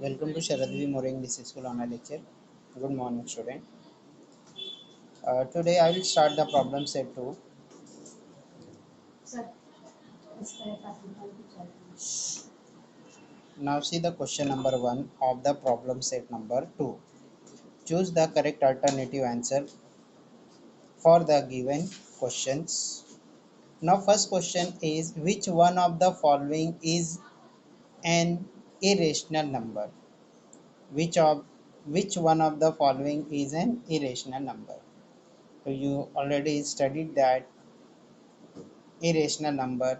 Welcome to Sharadvi More English School online lecture. Good morning, student. Today I will start the problem set 2. Now see the question number 1 of the problem set number 2. Choose the correct alternative answer for the given questions. Now first question is, which one of the following is an irrational number? Which of which one of the following is an irrational number? So you already studied that irrational number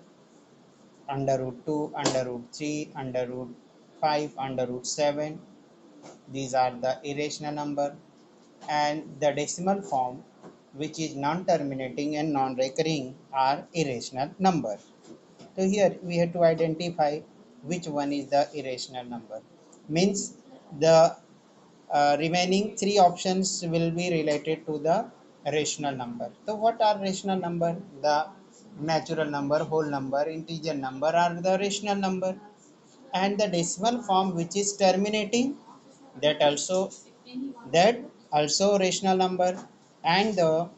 under root 2, under root 3, under root 5, under root 7. These are the irrational number, and the decimal form, which is non-terminating and non-recurring, are irrational number. So here we have to identify which one is the irrational number. Means the remaining three options will be related to the rational number. So what are rational number? The natural number, whole number, integer number are the rational number, and the decimal form which is terminating, that also rational number, and the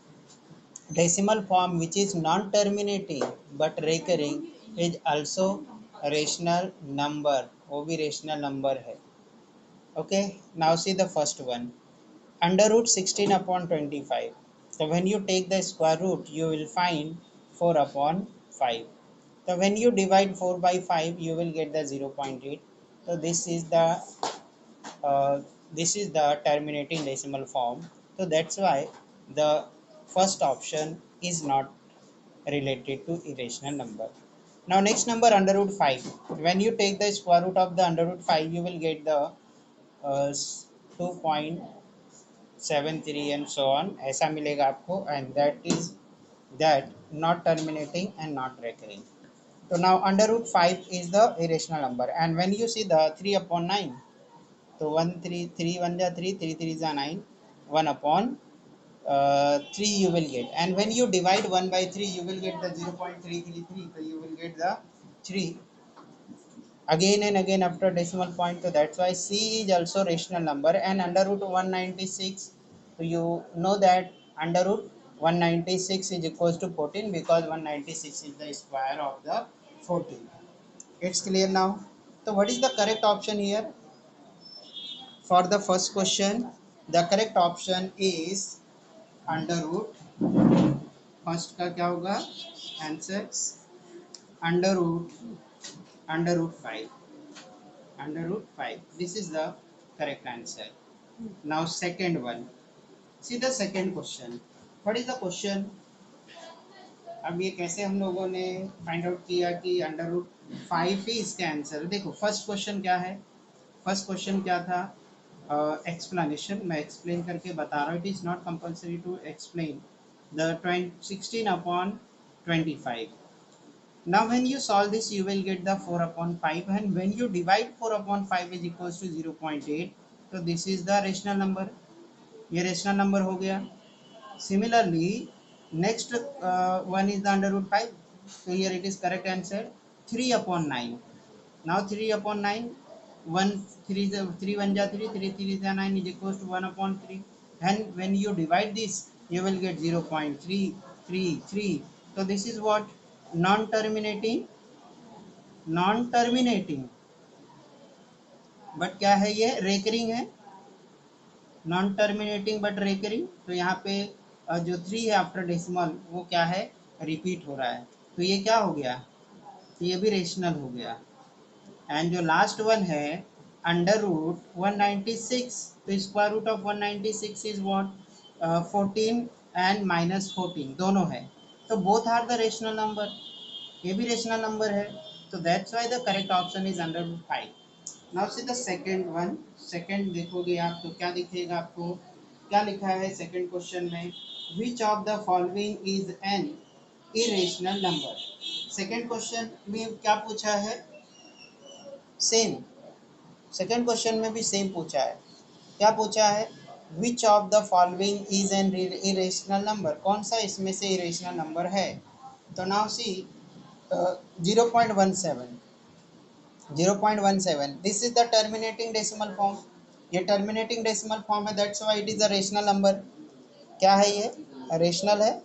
decimal form which is non terminating but recurring is also rational number. वो भी rational number है. Okay, now see the first one, under root 16 upon 25. So when you take the square root, you will find 4 upon 5. So when you divide 4 by 5, you will get the 0.8. So uh, this is the terminating decimal form. So that's why the first option is not related to irrational number. Now next number, under root 5. When you take the square root of the under root 5, you will get the 2.73 and so on, ऐसा मिलेगा आपको, and that not terminating and not recurring. So now under root 5 is the irrational number, and when you see the 3 upon 9, so 1 3 3 1 ja 3 3 3 is 9, 1 upon 3 you will get, and when you divide 1 by 3 you will get the 0.333, so you will get the 3 again and again after decimal point. So that's why C is also rational number. And under root 196, so you know that under root 196 is equals to 14, because 196 is the square of the 14. It's clear now. So what is the correct option here for the first question? The correct option is under root, first का क्या होगा answer, under root 5, under root 5. This is the correct answer. Now second one, see the second question. What is the question? अब ये कैसे हम लोगों ने find out किया कि अंडर रूट 5 ही इसका आंसर? देखो फर्स्ट क्वेश्चन क्या है, फर्स्ट क्वेश्चन क्या था, एक्सप्लेनेशन मैं एक्सप्लेन करके बता रहा हूँ. It is not compulsory to explain the 16 upon 25. Now when you solve this, you will get the 4 upon 5, and when you divide 4 upon 5 is equals to 0.8. So this is the rational number. ये rational number हो गया. Similarly, next one is the under root 5. So here it is correct answer, 3 upon 9. Now 3 upon 9, 1 3 3 1 ja 3 3 3 ja 9 is equals to 1 upon 3. And when you divide this, you will get 0.333. So this is what, non-terminating but क्या है, ये recurring है. Non terminating but recurring. तो यहाँ पे जो 3 है after decimal, वो क्या है, रिपीट हो रहा है. तो ये क्या हो गया, तो ये भी रेशनल हो गया. एंड जो लास्ट वन है अंडर रूट 196, तो square root of 196 is what, 14 and -14 दोनों है. तो both are the rational number, ये भी रेशनल नंबर है. तो that's why the correct option is under root 5. Now see the second one. Second देखोगे आप तो क्या दिखेगा आपको, क्या लिखा है सेकंड क्वेश्चन में, which of the following is an irrational number. Second question में क्या पूछा है, सेम. सेकंड क्वेश्चन में भी सेम पूछा है. क्या पूछा है, which of the following is an irrational number, कौन सा इसमें से इरेशनल नंबर है. तो now see 0.17. 0.17, this is the terminating decimal form. ये terminating decimal form है, that's why it is a rational number. क्या है ये? रेशनल है.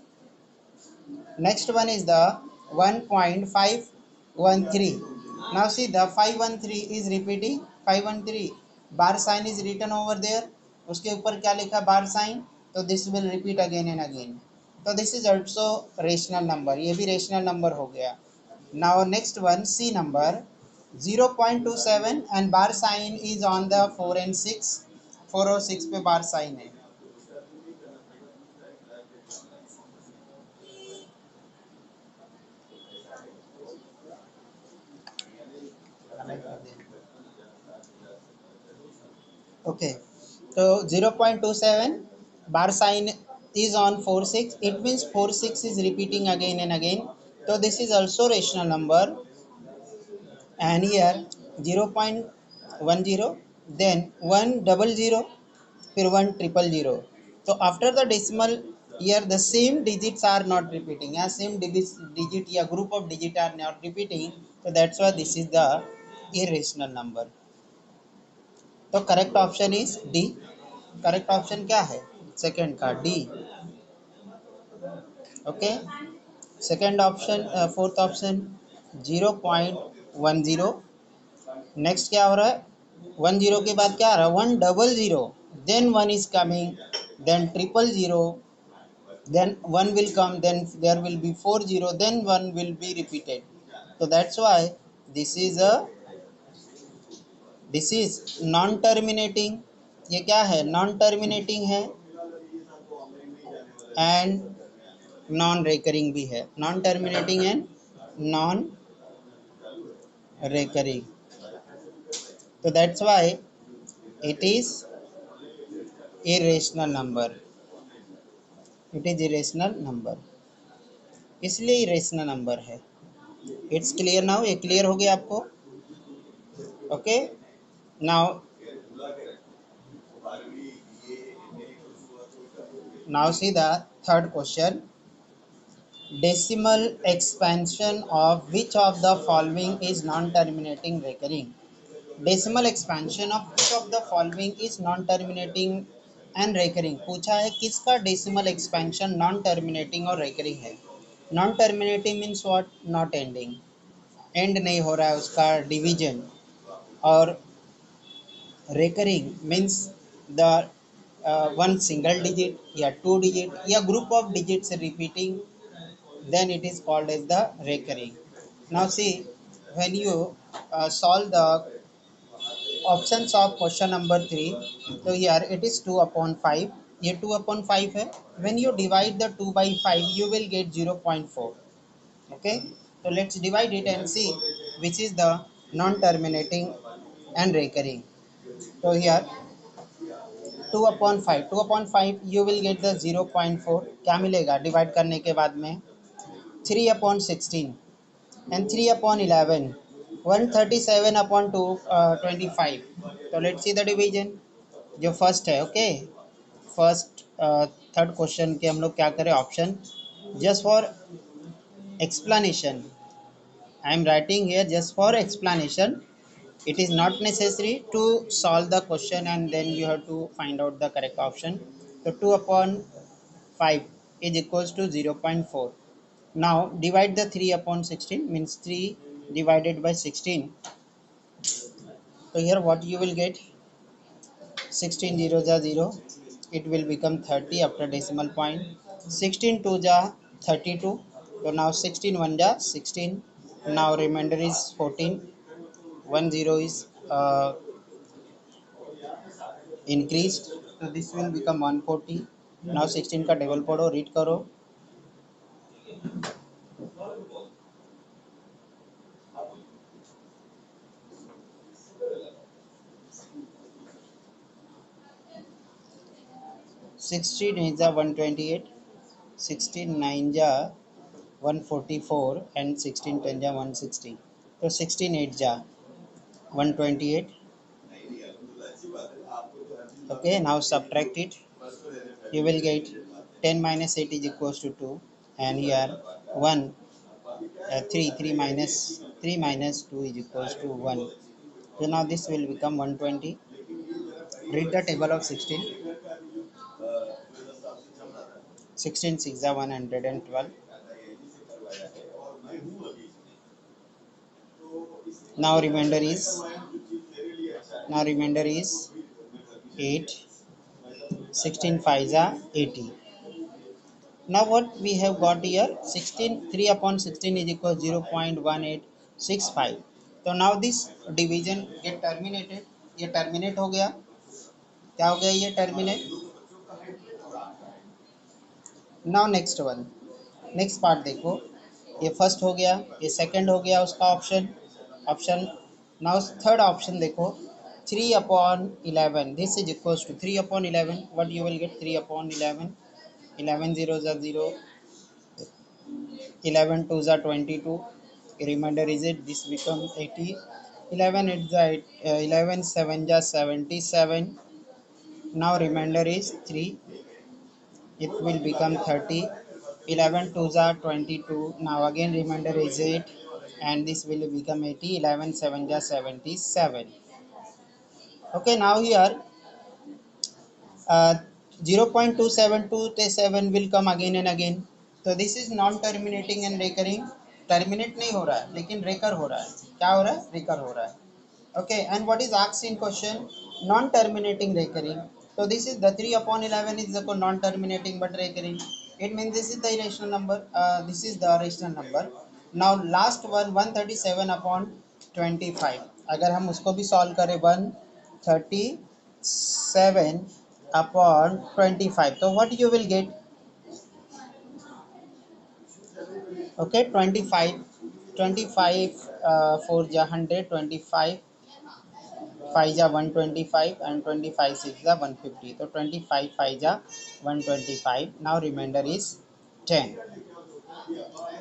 Next one is the 1.513. Now see the 513 is repeating. 513 bar sign is written over there. उसके ऊपर क्या लिखा bar sign, तो this will repeat again and again. तो this is also rational number. ये भी rational number हो गया. Now next one C number 0.27 and bar sign is on the 4 and 6. 4 और 6 पे bar sign है. Okay, so 0.27 bar sign is on 4 6, it means 4 6 is repeating again and again, so this is also rational number. And here 0.10, then 100, फिर 1000. So after the decimal here the same digits are not repeating, या same digit या group of digit are not repeating, so that's why this is the irrational number. तो correct option is D. Correct option क्या है? Second का D. Okay, second option. Fourth option 0.10. Next क्या हो रहा है? 10 के बाद क्या आ रहा है? 100, then 1 is coming, then 000, then 1 will come, then there will be 40, then 1 will be repeated. So that's why this is a this is non terminating. ये क्या है? नॉन टर्मिनेटिंग है एंड नॉन रेकरिंग भी है. Non terminating and non recurring. तो that's why it is irrational number. It is irrational number, इसलिए irrational number है. It's clear now? ये क्लियर हो गया आपको? Okay, now see the third question. Decimal expansion of which of the following is non-terminating recurring? Decimal expansion of which of the following is non-terminating and recurring? पूछा है किसका decimal expansion non-terminating और recurring है. Non-terminating means what? Not ending. End नहीं हो रहा है उसका division. और recurring means the one single digit या two digit या group of digits repeating, then it is called as the recurring. Now see, when you solve the options of question number 3, so here it is 2 upon 5. ये 2 upon 5 है. When you divide the 2 by 5, you will get 0.4. Okay, so let's divide it and see which is the non-terminating and recurring. So here 2 upon 5, 2 upon 5 you will get the 0.4. क्या मिलेगा divide करने के बाद में? 3 upon 16 and 3 upon 11, 137 upon 2, 25. So let's see the division. जो first है, okay, first third question के हम लोग क्या करें? Option. Just for explanation, I am writing here just for explanation. It is not necessary to solve the question and then you have to find out the correct option. So 2 upon 5 is equals to 0.4. Now divide the 3 upon 16, means 3 divided by 16. So here what you will get? 16 zeros are 0. It will become 30 after decimal point. 16 2s are 32. So now 16 1s are 16. Now remainder is 14. 1 0 is increased. So this will become 140. Now 16 का table पढ़ो, read करो. 16 is 128, 16 9 ja 144 and 16 10 ja 160. So 16 8 ja 128. Okay, now subtract it. You will get 10 minus 8 is equals to 2, and here 1 3 3 minus 3 minus 2 is equals to 1. So now this will become 120. Read the table of 16. 16 6 are 112. Now remainder is 8. 16 5 are 80. Now what we have got here, 16 3 upon 16 is equal to 0.1865. तो now this division get terminated. ये terminate हो गया. क्या हो गया ये terminate. Now next one. Next part देखो. ये फर्स्ट हो गया, ये सेकंड हो गया उसका ऑप्शन. नाउ थर्ड ऑप्शन देखो. 3 upon 11 this is equals to 3 upon 11. What you will get? 3 upon 11. 11 zeros are 0. 11 twos are 22. Remainder is it, this becomes 80. 11 is the 11 7 just 77. Now remainder is 3. It will become 30. 11 twos are 22. Now again remainder is 8 and this will become 80. 11 7 just 77. Okay, now here uh, 0.272 will come again and again. तो this is non terminating and recurring. Terminate नहीं हो रहा है लेकिन रेकर हो रहा है. क्या हो रहा है? रेकर हो रहा है. Okay, and what is asked in question? Non-terminating recurring. So this is the 3 upon 11 is the non-terminating but recurring. It means this is the irrational number. This is the rational number. Now last one 137 upon 25. अगर हम उसको भी solve करें 137 upon 25. So what you will get? Okay, 25. 25 4 ja 100. 25 5 जा 125 and 25 6 जा 150. तो 25 5 जा 125. Now remainder is 10.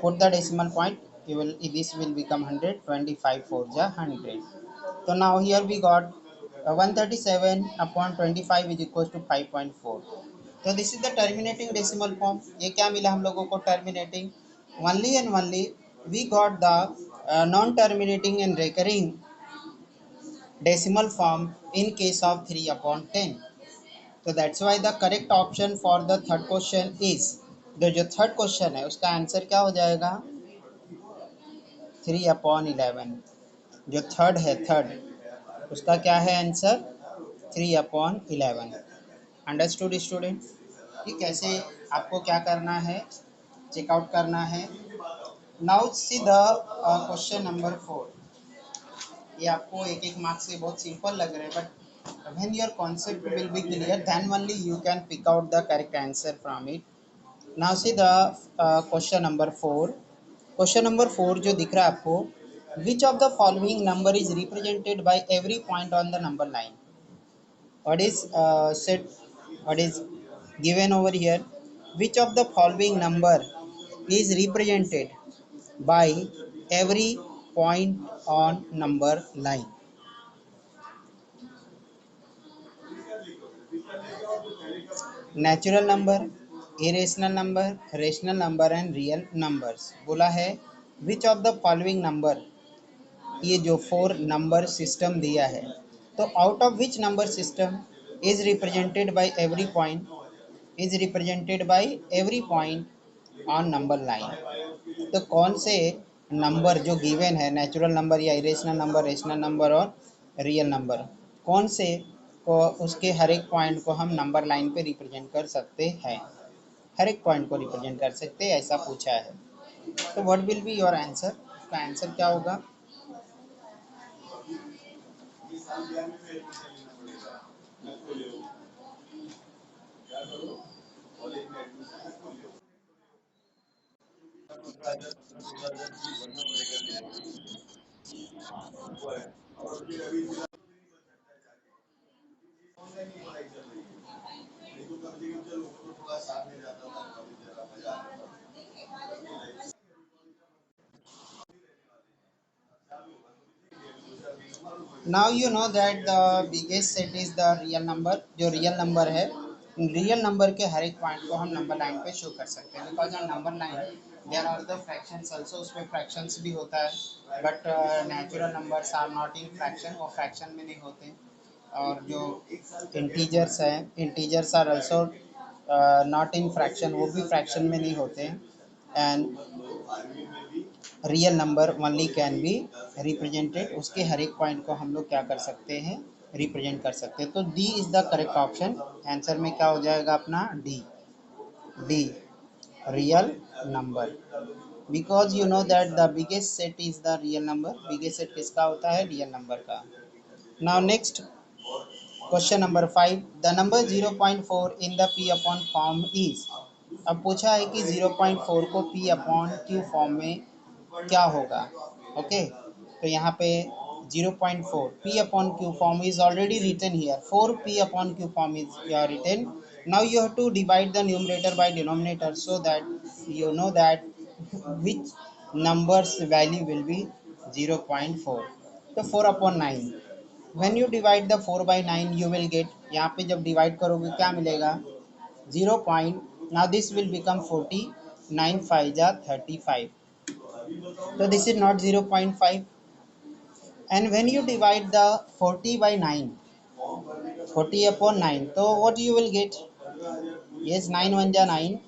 Put the decimal point. You will, this will become 100. 25 4 जा 100. So now here we got 137 upon 25 is equals to 5.4. तो this is the terminating decimal form. ये क्या मिला हम लोगों को? terminating. Only and only we got the non-terminating and recurring decimal form in case of 3 upon 10. So that's why the correct option for the third question is, the जो third question है उसका answer क्या हो जाएगा? 3 upon 11. जो third है, third उसका क्या है आंसर? 3 upon 11. Understood student? कि कैसे आपको क्या करना है, चेकआउट करना है. Now see the question number 4. ये आपको एक एक मार्क्स से बहुत सिंपल लग रहे हैं but when your concept will be clear then only you can pick out the correct answer from it. Now see the question number 4. Question number 4 जो दिख रहा है आपको, which of the following number is represented by every point on the number line? What is said, what is given over here? Which of the following number is represented by every point on number line? Natural number, irrational number, rational number and real numbers. बोला है which of the following number, ये जो 4 number system दिया है, तो out of which number system is represented by every point, is represented by every point on number line. तो कौन से नंबर जो गिवन है, नेचुरल नंबर या इरेशनल नंबर, रेशनल नंबर और रियल नंबर, कौन से को उसके हर एक पॉइंट को हम नंबर लाइन पे रिप्रेजेंट कर सकते हैं, हर एक पॉइंट को रिप्रेजेंट कर सकते हैं, ऐसा पूछा है. तो what will be your answer? उसका आंसर क्या होगा? Now you know that the biggest set is the real number. जो रियल नंबर है रियल नंबर के हर एक पॉइंट को हम नंबर लाइन पे शो कर सकते हैं, because on number line there are the fractions also, उसमें फ्रैक्शंस भी होता है, but natural numbers are not in fraction, वो फ्रैक्शन में नहीं होते। और जो इंटीजर्स हैं, integers are also not in fraction, वो भी फ्रैक्शन में नहीं होते। And real number only can be represented, उसके हर एक पॉइंट को हम लोग क्या कर सकते हैं, रिप्रेजेंट कर सकते हैं। तो D is the correct option, answer में क्या हो जाएगा अपना D, D real number, because you know that the biggest set is the real number, biggest set किसका होता है, रियल नंबर का। Now next question number 5, the number 0.4 in the p upon form is. अब पूछा है कि 0.4 को p upon q form में क्या होगा। ओके, तो यहाँ पे 0.4 p upon q form is already written here, 4 p upon q form is written. Now you have to divide the numerator by denominator so that you know that which numbers value will be 0.4. तो 4 upon 9, when you divide the 4 by 9 you will get, यहाँ पे जब divide करोगे क्या मिलेगा, 0 point, now this will become 40, 9 5 जा 35, so this is not 0.5. And when you divide the 40 by 9, 40 upon 9, so what you will get, yes 9 1 ja 9,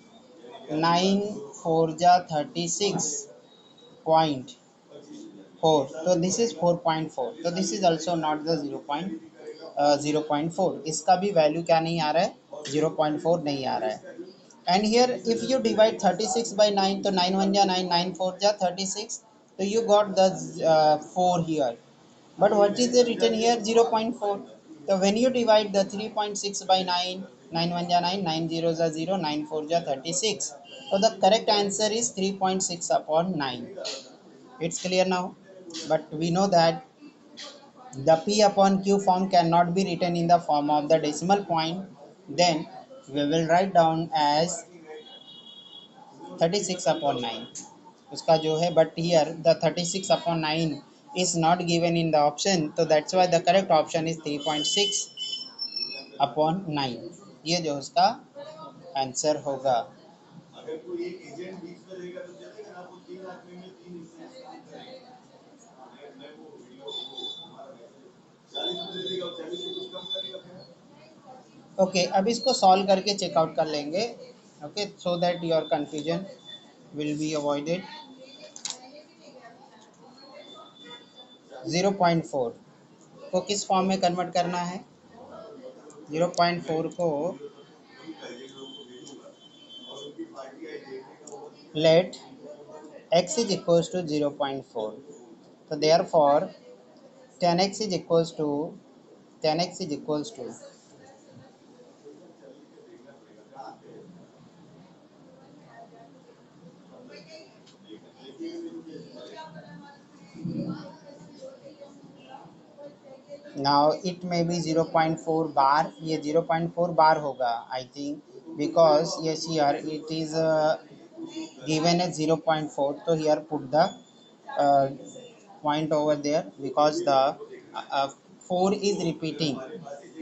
9 4 ja 36.4, so this is 4.4, so this is also not the 0.4, इसका भी value क्या नहीं आ रहा है, 0.4 नहीं आ रहा है। And here if you divide 36 by 9, तो 9 1 ja 9, 9 4 ja 36, so you got the 4 here, but what is the written here, 0.4. So when you divide the 3.6 by 9, 9 1 ja 9, 9 0 ja 0, 9 4 ja 36, so the correct answer is 3.6 upon 9. It's clear now, but we know that the p upon q form cannot be written in the form of the decimal point, then we will write down as 36 upon 9 उसका जो है, but here the 36 upon 9 is not given in the option, so that's why the correct option is 3.6 upon 9, ये जो उसका answer होगा। Okay, अब इसको solve करके चेकआउट कर लेंगे, okay, so that your confusion will be avoided. 0.4 को किस फॉर्म में कन्वर्ट करना है, 0.4 को let x is equals to 0.4, so therefore 10x is equals to 10x is equals to, now it may be 0.4 bar, ये 0.4 bar होगा I think, because yes here it is given as 0.4, so here put the uh, point over there, because the 4 is repeating,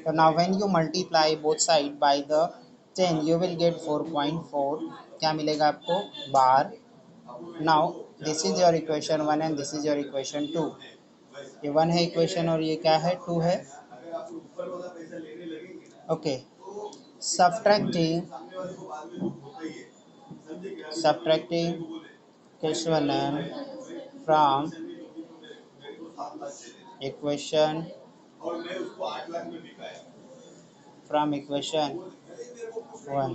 so now when you multiply both side by the 10 you will get 4.4, क्या मिलेगा आपको, bar। now this is your equation 1 and this is your equation 2, ये 1 है equation और ये क्या है, 2 है। Okay, subtracting subtracting question from equation equation 1,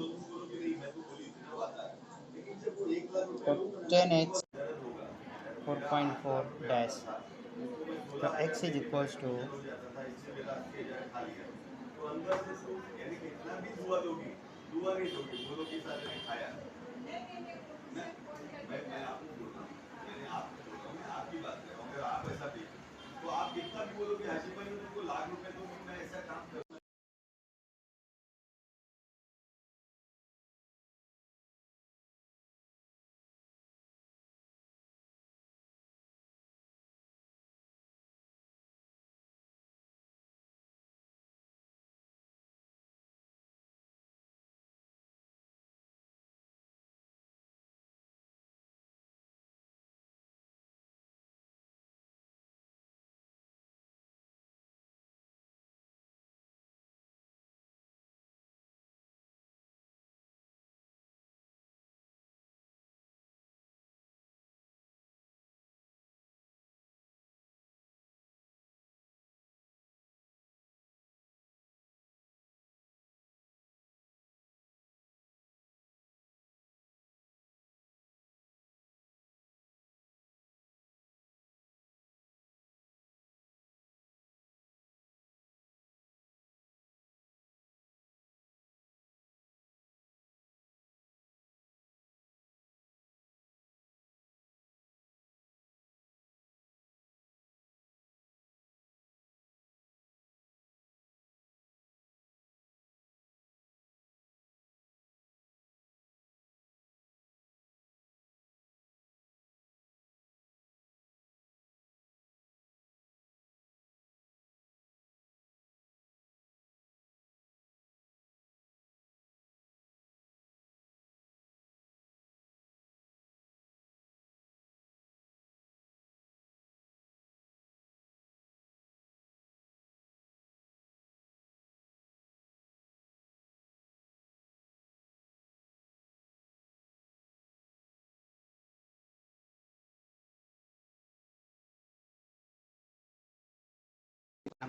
so 10x 4.4 dash, so x is equals to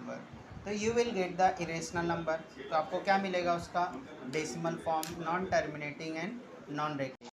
number, तो you will get the irrational number. तो आपको क्या मिलेगा उसका decimal form, non terminating and non recurring.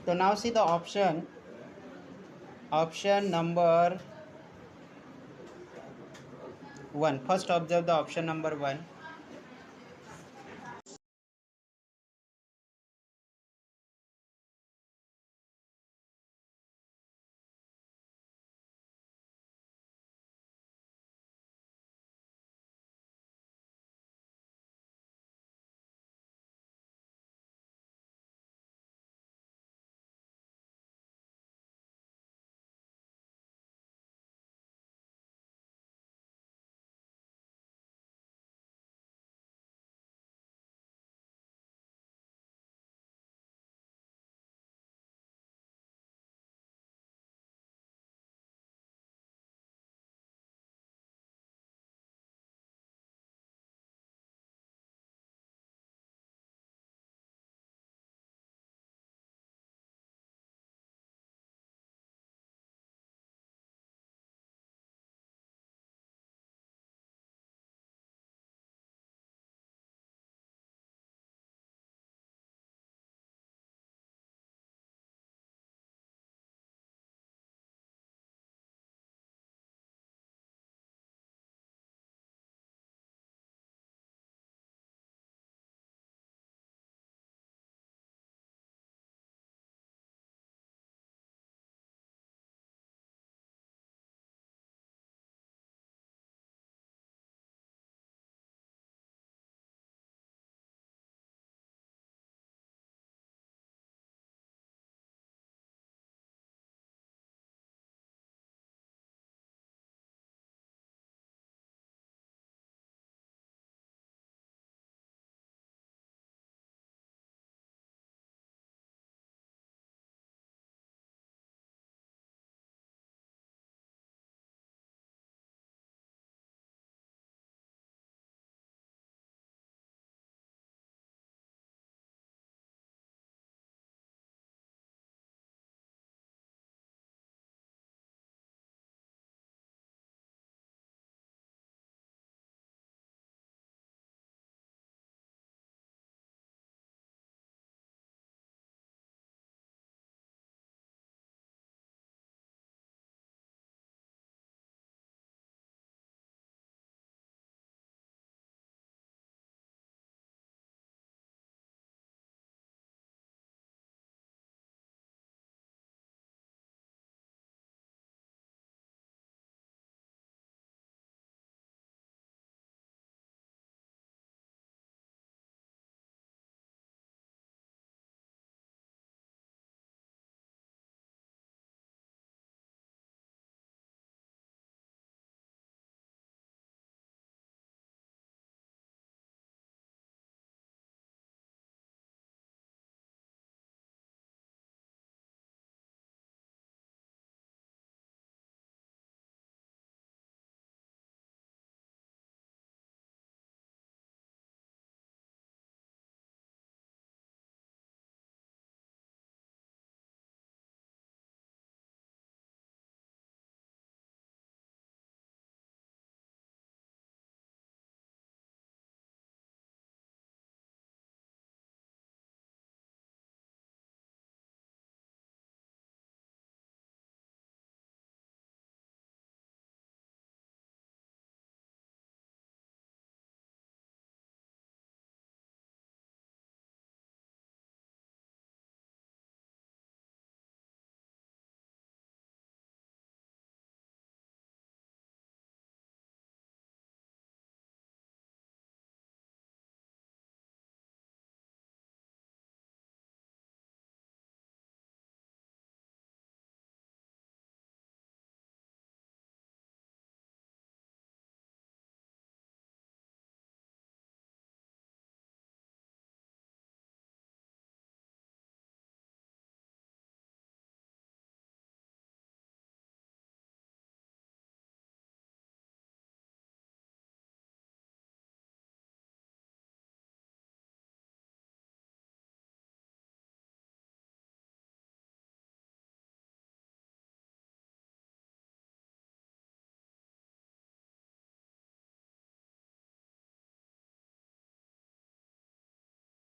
So now see the option number 1. First observe the option number 1.